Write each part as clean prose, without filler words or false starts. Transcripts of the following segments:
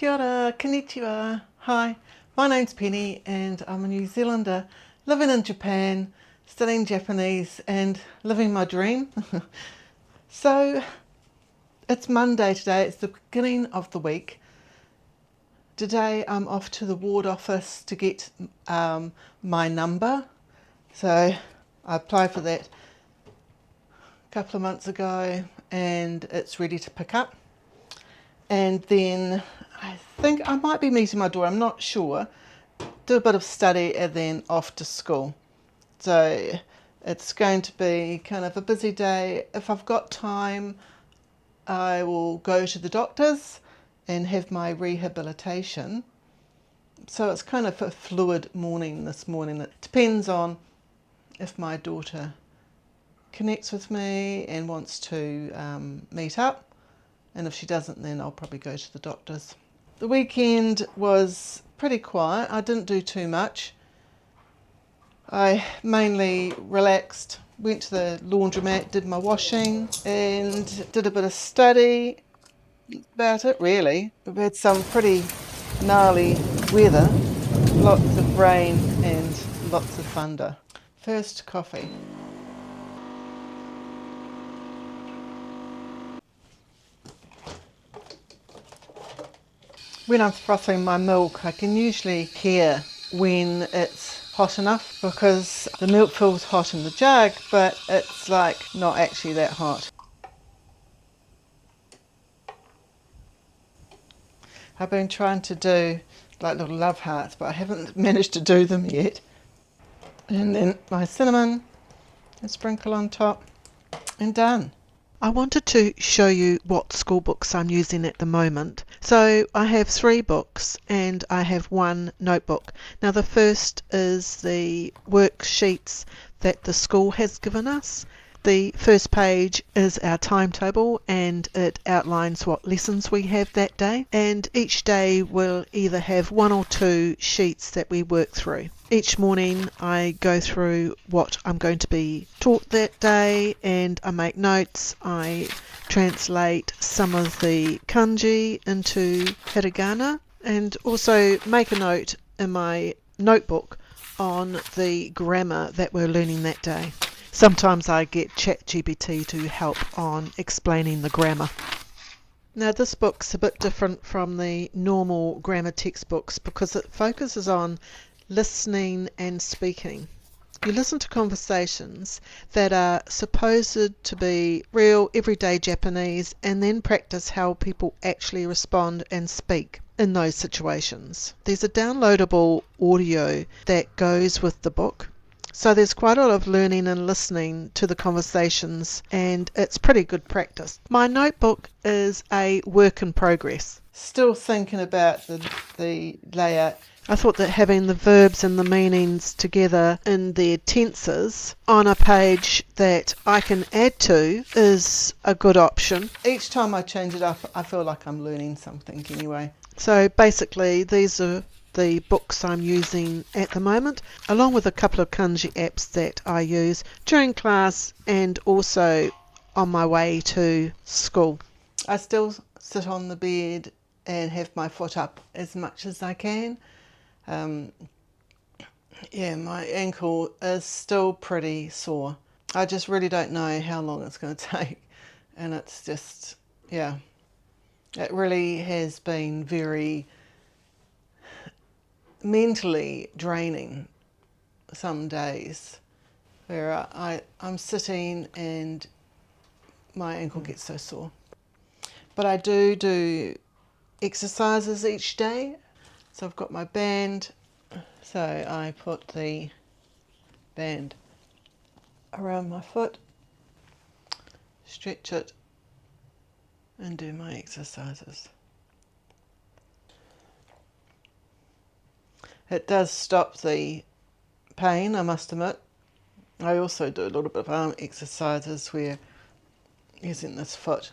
Kia ora, konnichiwa. Hi, my name's Penny and I'm a New Zealander living in Japan, studying Japanese and living my dream. So it's Monday today, it's the beginning of the week. Today I'm off to the ward office to get my number. So I applied for that a couple of months ago and it's ready to pick up. And then I think I might be meeting my daughter, I'm not sure. Do a bit of study and then off to school. So it's going to be kind of a busy day. If I've got time, I will go to the doctors and have my rehabilitation. So it's kind of a fluid morning this morning. It depends on if my daughter connects with me and wants to meet up. And if she doesn't, then I'll probably go to the doctors. The weekend was pretty quiet. I didn't do too much. I mainly relaxed, went to the laundromat, did my washing and did a bit of study. About it really. We've had some pretty gnarly weather, lots of rain and lots of thunder. First coffee. When I'm frothing my milk, I can usually hear when it's hot enough because the milk feels hot in the jug, but it's like not actually that hot. I've been trying to do like little love hearts, but I haven't managed to do them yet. And then my cinnamon and sprinkle on top and done. I wanted to show you what school books I'm using at the moment. So I have 3 books and I have 1 notebook. Now the first is the worksheets that the school has given us. The first page is our timetable and it outlines what lessons we have that day, and each day will either have 1 or 2 sheets that we work through. Each morning I go through what I'm going to be taught that day and I make notes. I translate some of the kanji into hiragana and also make a note in my notebook on the grammar that we're learning that day. Sometimes I get JLPT to help on explaining the grammar. Now this book's a bit different from the normal grammar textbooks because it focuses on listening and speaking. You listen to conversations that are supposed to be real everyday Japanese and then practice how people actually respond and speak in those situations. There's a downloadable audio that goes with the book. So there's quite a lot of learning and listening to the conversations and it's pretty good practice. My notebook is a work in progress. Still thinking about the layout. I thought that having the verbs and the meanings together in their tenses on a page that I can add to is a good option. Each time I change it up, I feel like I'm learning something anyway. So basically these are the books I'm using at the moment, along with a couple of kanji apps that I use during class and also on my way to school. I still sit on the bed and have my foot up as much as I can. Yeah, my ankle is still pretty sore. I just really don't know how long it's going to take, and it's just, yeah, it really has been very mentally draining some days where I'm sitting and my ankle gets so sore. But I do exercises each day. So I've got my band, so I put the band around my foot, stretch it and do my exercises. It does stop the pain, I must admit. I also do a little bit of arm exercises where using this foot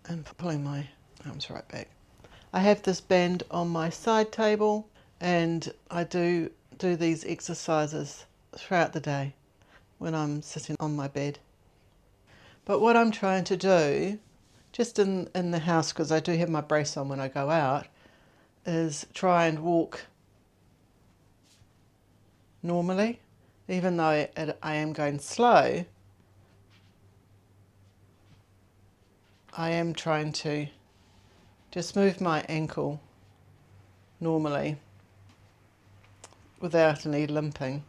and pulling my arms right back. I have this band on my side table and I do these exercises throughout the day when I'm sitting on my bed. But what I'm trying to do, just in the house, because I do have my brace on when I go out, is try and walk normally. Even though I am going slow, I am trying to just move my ankle normally without any limping.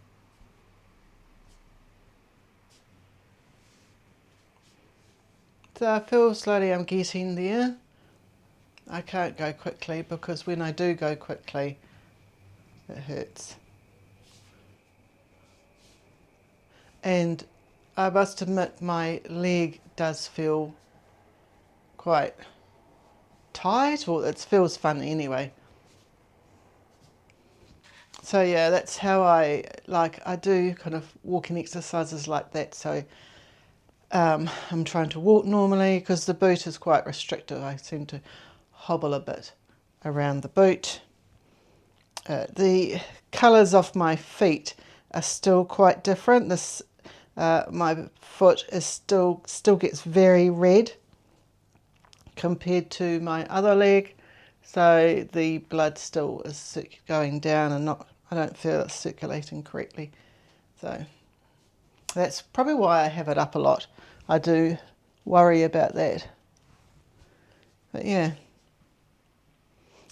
So I feel slowly I'm getting there. I can't go quickly because when I do go quickly, it hurts. And I must admit my leg does feel quite tight, or it feels funny anyway. So yeah, that's how I do kind of walking exercises like that. So I'm trying to walk normally because the boot is quite restrictive. I seem to hobble a bit around the boot. The colours of my feet are still quite different. My foot is still gets very red compared to my other leg, so the blood still is going down and I don't feel it's circulating correctly. So that's probably why I have it up a lot. I do worry about that. But yeah.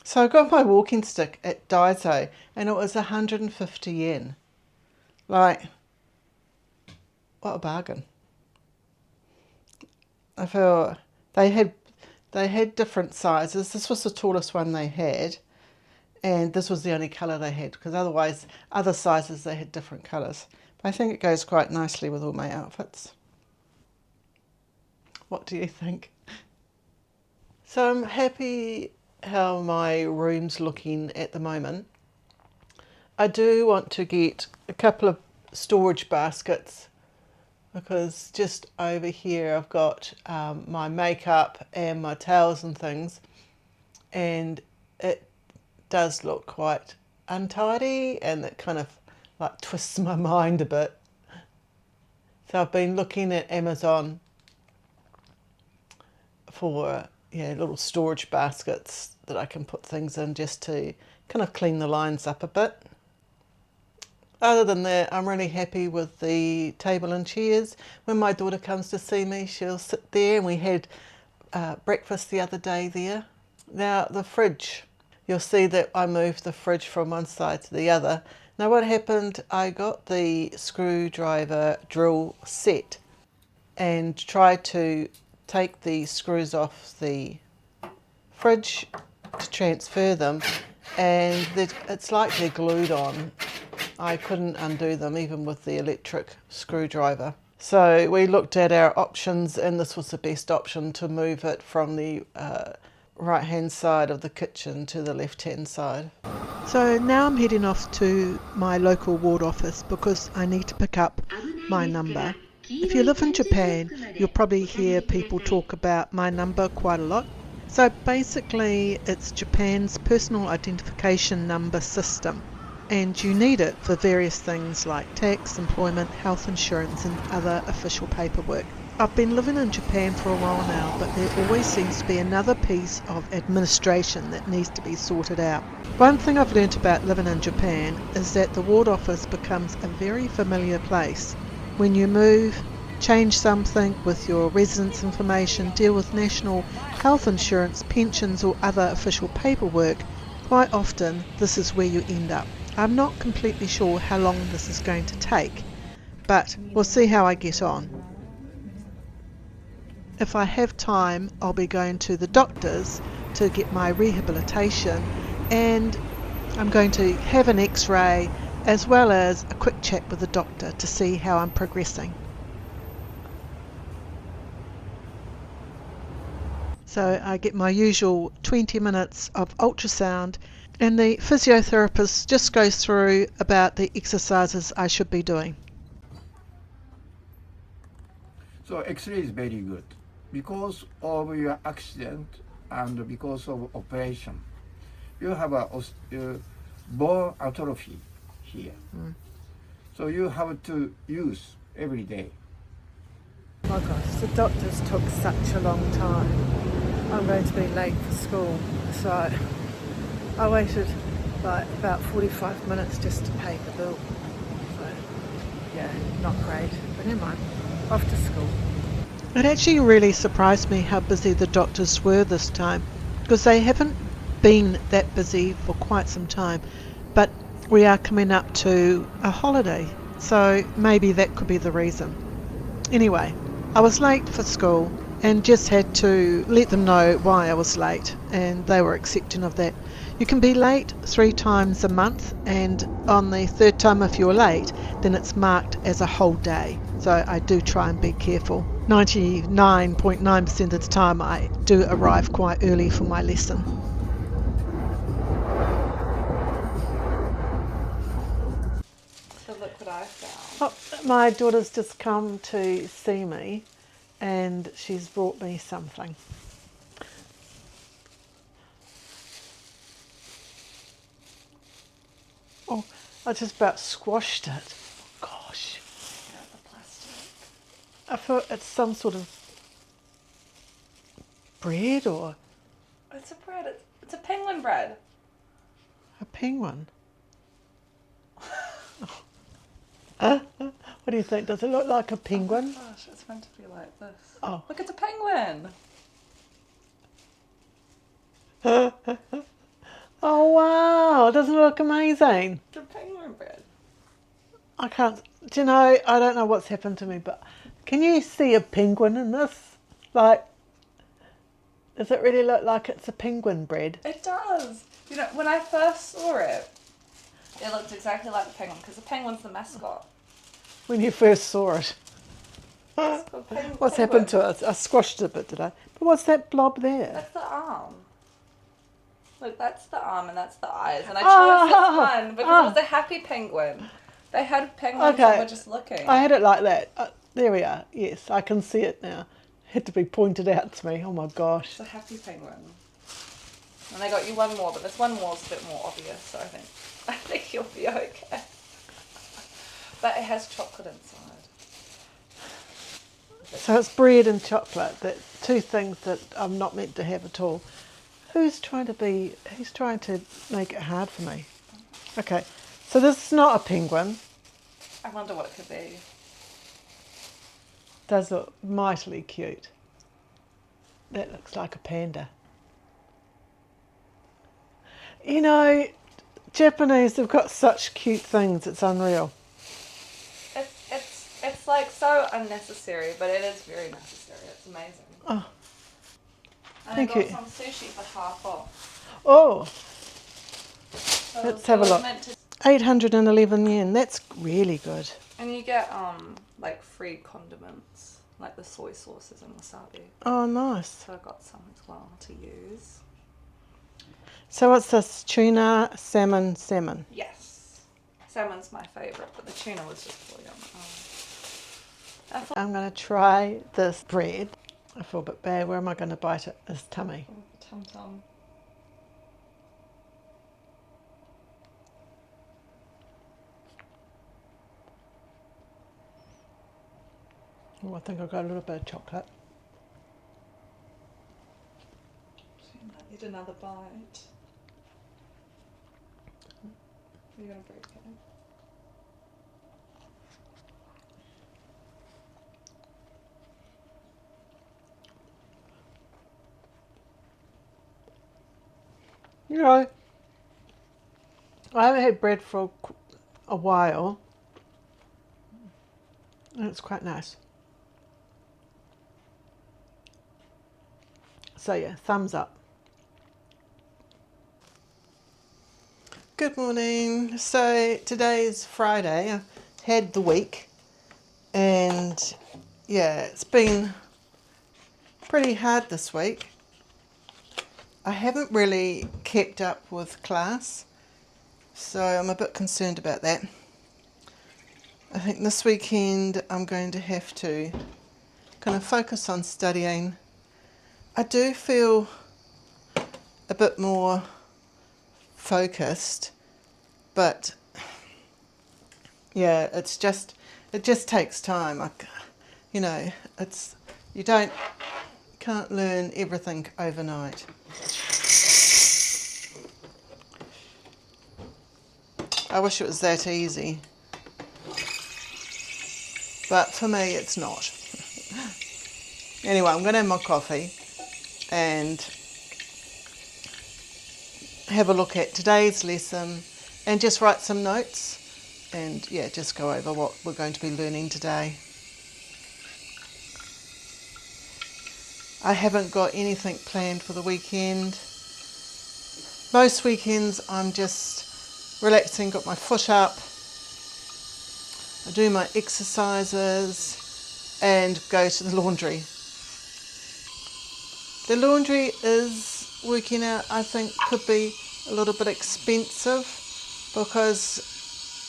So I got my walking stick at Daiso and it was 150 yen. Like, what a bargain. I feel they had different sizes. This was the tallest one they had, and this was the only colour they had, because otherwise other sizes they had different colours. But I think it goes quite nicely with all my outfits. What do you think? So I'm happy how my room's looking at the moment. I do want to get a couple of storage baskets, because just over here I've got my makeup and my towels and things, and it does look quite untidy, and it kind of like twists my mind a bit. So I've been looking at Amazon for little storage baskets that I can put things in, just to kind of clean the lines up a bit. Other than that, I'm really happy with the table and chairs. When my daughter comes to see me, she'll sit there, and we had breakfast the other day there. Now the fridge, you'll see that I moved the fridge from one side to the other. Now what happened, I got the screwdriver drill set and tried to take the screws off the fridge to transfer them, and it's like they're glued on. I couldn't undo them even with the electric screwdriver. So we looked at our options, and this was the best option, to move it from the right hand side of the kitchen to the left hand side. So now I'm heading off to my local ward office because I need to pick up my number. If you live in Japan, you'll probably hear people talk about my number quite a lot. So basically it's Japan's personal identification number system, and you need it for various things like tax, employment, health insurance and other official paperwork. I've been living in Japan for a while now, but there always seems to be another piece of administration that needs to be sorted out. One thing I've learnt about living in Japan is that the ward office becomes a very familiar place. When you move, change something with your residence information, deal with national health insurance, pensions or other official paperwork, quite often this is where you end up. I'm not completely sure how long this is going to take, but we'll see how I get on. If I have time, I'll be going to the doctor's to get my rehabilitation, and I'm going to have an x-ray as well as a quick chat with the doctor to see how I'm progressing. So I get my usual 20 minutes of ultrasound, and the physiotherapist just goes through about the exercises I should be doing. So X-ray is very good because of your accident and because of operation. You have a bone atrophy here. So you have to use every day. Oh gosh, the doctors took such a long time. I'm going to be late for school, so I waited like about 45 minutes just to pay the bill. So, yeah, not great. But never mind. Off to school. It actually really surprised me how busy the doctors were this time, because they haven't been that busy for quite some time. But we are coming up to a holiday, so maybe that could be the reason. Anyway, I was late for school and just had to let them know why I was late, and they were accepting of that. You can be late 3 times a month, and on the third time if you're late, then it's marked as a whole day. So I do try and be careful. 99.9% of the time I do arrive quite early for my lesson. So look what I found. Oh, my daughter's just come to see me and she's brought me something. Oh, I just about squashed it. Gosh. Yeah, the plastic. I thought it's some sort of bread or It's a bread. It's a penguin bread. a penguin. What do you think? Does it look like a penguin? Oh my gosh, it's meant to be like this. Oh. Look, it's a penguin. Oh wow, doesn't it look amazing? It's a penguin bread. I can't, do you know, I don't know what's happened to me, but can you see a penguin in this? Like, does it really look like it's a penguin bread? It does. You know, when I first saw it, it looked exactly like the penguin because the penguin's the mascot. When you first saw it. It's called What's happened to it? I squashed it a bit, did I? But what's that blob there? That's the arm. Look, that's the arm and that's the eyes. And I chose this one because it was a happy penguin. They had penguins that were just looking. I had it like that. There we are. Yes, I can see it now. Had to be pointed out to me. Oh my gosh. It's a happy penguin. And I got you one more, but this one more's a bit more obvious, so I think you'll be okay. But it has chocolate inside. So it's bread and chocolate. That's two things that I'm not meant to have at all. Who's trying to make it hard for me? Okay, so this is not a penguin. I wonder what it could be. Does look mightily cute. That looks like a panda. You know, Japanese have got such cute things, it's unreal. It's like so unnecessary, but it is very necessary. It's amazing. Oh, and thank I got you. some sushi for half off. Oh, So let's have a look. 811 yen, that's really good. And you get like free condiments, like the soy sauces and wasabi. Oh, nice. So I got some as well to use. So what's this? Tuna, salmon. Yes. Salmon's my favourite, but the tuna was just fully on the own. I'm going to try this bread. I feel a bit bad. Where am I going to bite it? His tummy. Tum tum. Oh, I think I've got a little bit of chocolate. So you might need another bite. You're going to break it. You know, I haven't had bread for a while, and it's quite nice. So yeah, thumbs up. Good morning. So today is Friday. I had the week, and yeah, it's been pretty hard this week. I haven't really kept up with class, so I'm a bit concerned about that. I think this weekend I'm going to have to kind of focus on studying. I do feel a bit more focused, but yeah, it just takes time. You can't learn everything overnight. I wish it was that easy. But for me, it's not. Anyway, I'm going to have my coffee and have a look at today's lesson and just write some notes and yeah, just go over what we're going to be learning today. I haven't got anything planned for the weekend. Most weekends I'm just relaxing, got my foot up, I do my exercises and go to the laundry. The laundry is working out, I think, could be a little bit expensive because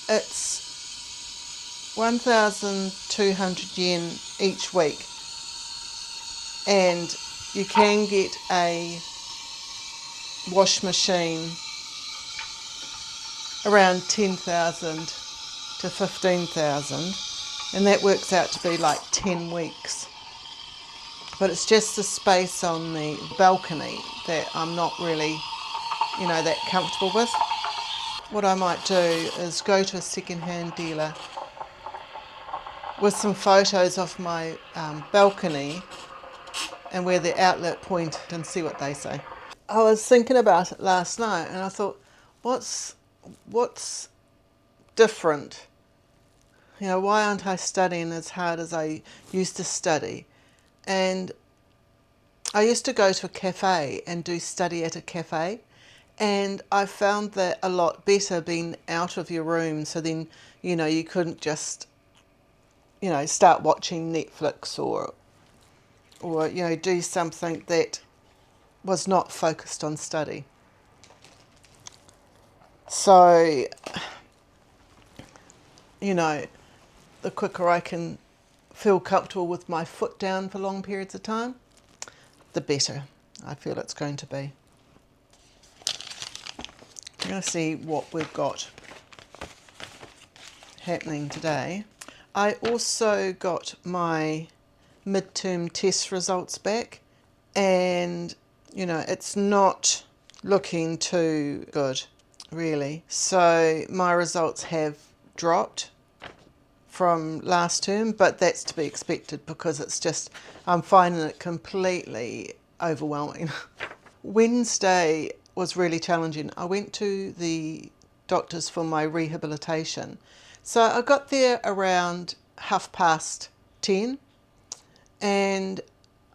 it's 1,200 yen each week, and you can get a wash machine around 10,000 to 15,000, and that works out to be like 10 weeks. But it's just the space on the balcony that I'm not really, that comfortable with. What I might do is go to a second-hand dealer with some photos of my balcony and where the outlet point and see what they say. I was thinking about it last night and I thought, what's different? Why aren't I studying as hard as I used to study? And I used to go to a cafe and do study at a cafe, and I found that a lot better being out of your room, so then you couldn't just start watching Netflix or do something that was not focused on study. So the quicker I can feel comfortable with my foot down for long periods of time, the better I feel it's going to be. I'm going to see what we've got happening today. I also got my midterm test results back, and it's not looking too good, really. So my results have dropped from last term, but that's to be expected because I'm finding it completely overwhelming. Wednesday was really challenging. I went to the doctors for my rehabilitation. So I got there around 10:30, and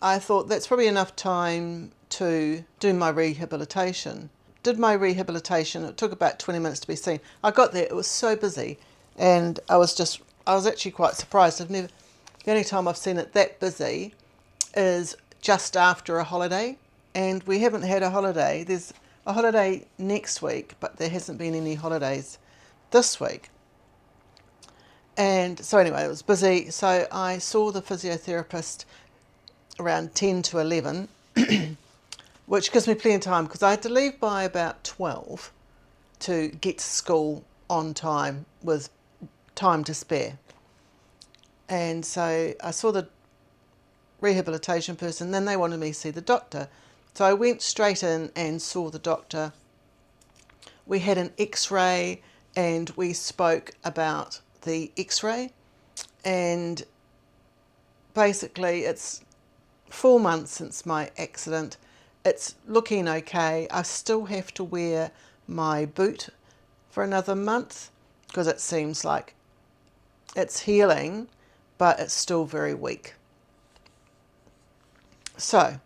I thought that's probably enough time to do my rehabilitation. Did my rehabilitation, it took about 20 minutes to be seen. I got there, it was so busy, and I was actually quite surprised. The only time I've seen it that busy is just after a holiday, and we haven't had a holiday. There's a holiday next week, but there hasn't been any holidays this week. And so anyway, it was busy. So I saw the physiotherapist around 10 to 11, which gives me plenty of time because I had to leave by about 12 to get to school on time with time to spare. And so I saw the rehabilitation person, then they wanted me to see the doctor. So I went straight in and saw the doctor. We had an x-ray and we spoke about the x-ray, and basically it's 4 months since my accident. It's looking okay. I still have to wear my boot for another month because it seems like it's healing, but it's still very weak. So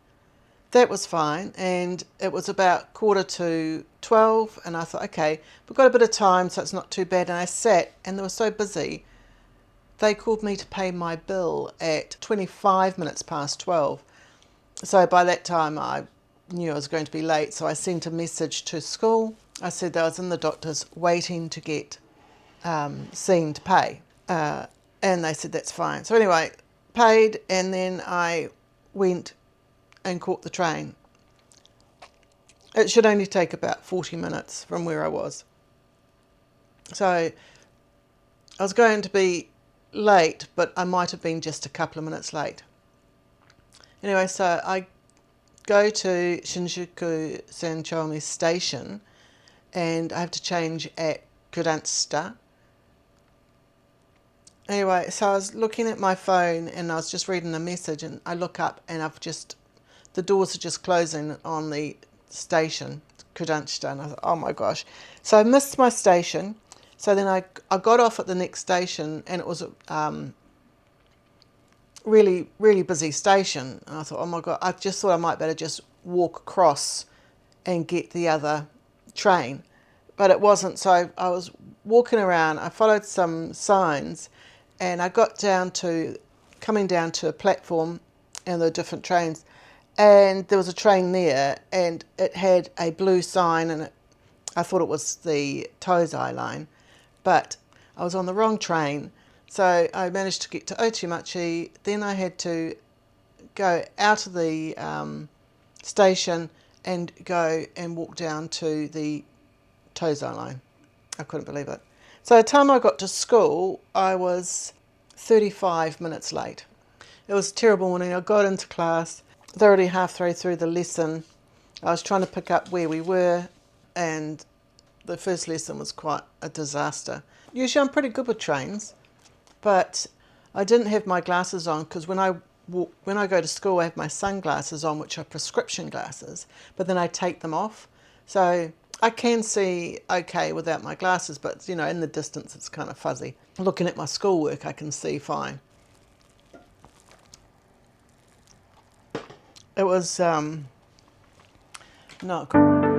that was fine, and it was about 11:45, and I thought, okay, we've got a bit of time, so it's not too bad. And I sat, and they were so busy, they called me to pay my bill at 25 minutes past 12. So by that time, I knew I was going to be late, so I sent a message to school. I said that I was in the doctor's waiting to get seen to pay, and they said that's fine. So anyway, paid, and then I went and caught the train. It should only take about 40 minutes from where I was. So I was going to be late, but I might have been just a couple of minutes late. Anyway, so I go to Shinjuku Sanchomi station, and I have to change at Gdansk. Anyway, so I was looking at my phone and I was just reading a message, and I look up and the doors are just closing on the station, Gdansk, and I thought, oh my gosh. So I missed my station. So then I got off at the next station, and it was really, really busy station. And I thought, oh my God, I just thought I might better just walk across and get the other train. But it wasn't. So I was walking around, I followed some signs, and I got coming down to a platform, and there were different trains. And there was a train there, and it had a blue sign, and I thought it was the Tozai line. But I was on the wrong train. So I managed to get to Ochimachi. Then I had to go out of the station and go and walk down to the Tozai line. I couldn't believe it. So by the time I got to school, I was 35 minutes late. It was a terrible morning. I got into class. They're already halfway through the lesson. I was trying to pick up where we were, and the first lesson was quite a disaster. Usually I'm pretty good with trains, but I didn't have my glasses on, because when I go to school I have my sunglasses on, which are prescription glasses, but then I take them off. So I can see okay without my glasses, but you know, in the distance it's kind of fuzzy. Looking at my schoolwork I can see fine. It was not good.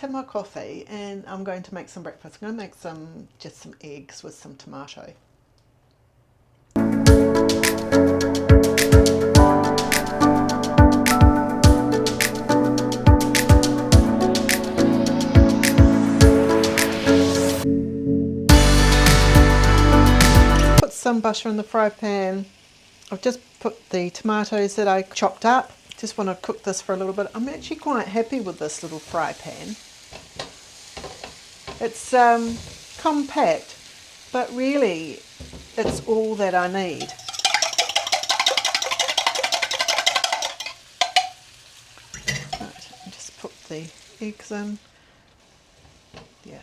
My coffee, and I'm going to make some breakfast. I'm going to make just some eggs with some tomato. Put some butter in the fry pan. I've just put the tomatoes that I chopped up. Just want to cook this for a little bit. I'm actually quite happy with this little fry pan. It's compact, but really it's all that I need. Right, just put the eggs in. Yeah.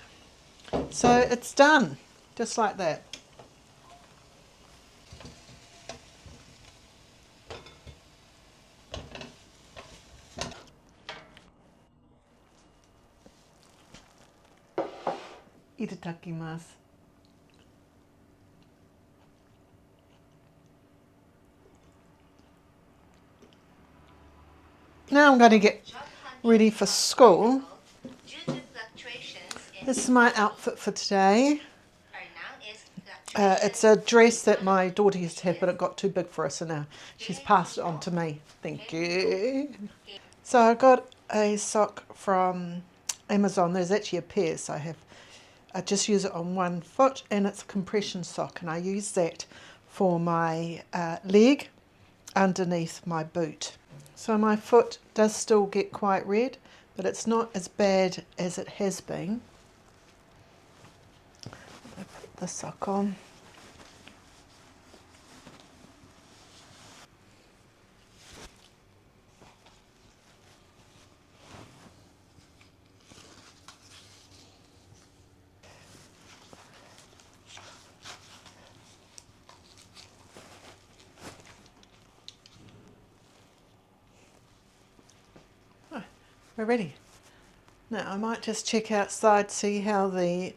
So it's done, just like that. Itadakimasu. Now I'm going to get ready for school. This is my outfit for today. It's a dress that my daughter used to have, but it got too big for her, so now she's passed it on to me. Thank you. So I got a sock from Amazon. There's actually a pair, so I just use it on one foot, and it's a compression sock, and I use that for my leg underneath my boot. So my foot does still get quite red, but it's not as bad as it has been. I put the sock on. We're ready. Now I might just check outside, see how the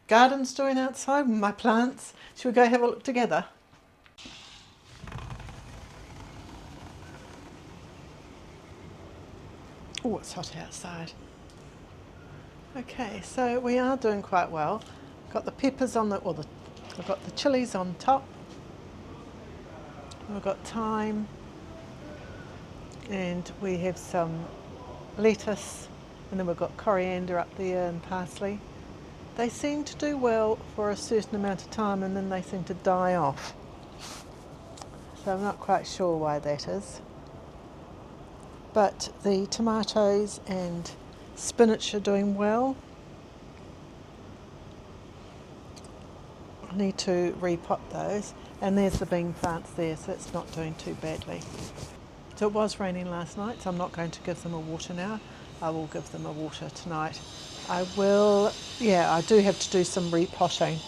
garden's doing outside with my plants. Should we go have a look together? Oh, it's hot outside. Okay, so we are doing quite well. Got the peppers on I've got the chilies on top. We've got thyme, and we have some lettuce, and then we've got coriander up there and parsley. They seem to do well for a certain amount of time, and then they seem to die off. So I'm not quite sure why that is. But the tomatoes and spinach are doing well. I need to repot those, and there's the bean plants there, so it's not doing too badly. So it was raining last night, so I'm not going to give them a water now. I will give them a water tonight. I do have to do some repotting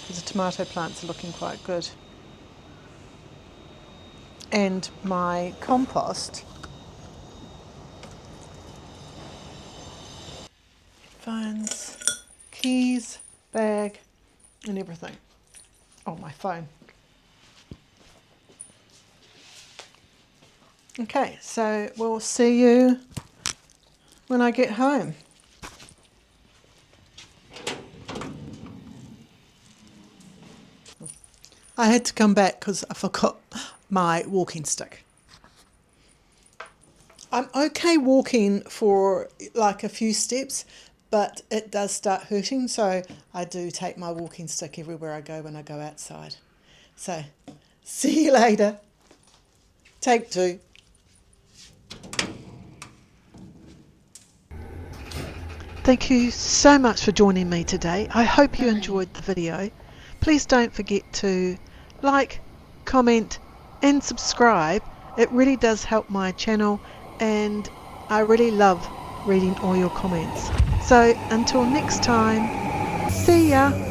because the tomato plants are looking quite good. And my compost, headphones, keys, bag, and everything. Oh, my phone. Okay, so we'll see you when I get home. I had to come back because I forgot my walking stick. I'm okay walking for like a few steps, but it does start hurting, so I do take my walking stick everywhere I go when I go outside. So, see you later. Take 2. Thank you so much for joining me today. I hope you enjoyed the video. Please don't forget to like, comment and subscribe. It really does help my channel, and I really love reading all your comments. So until next time, see ya!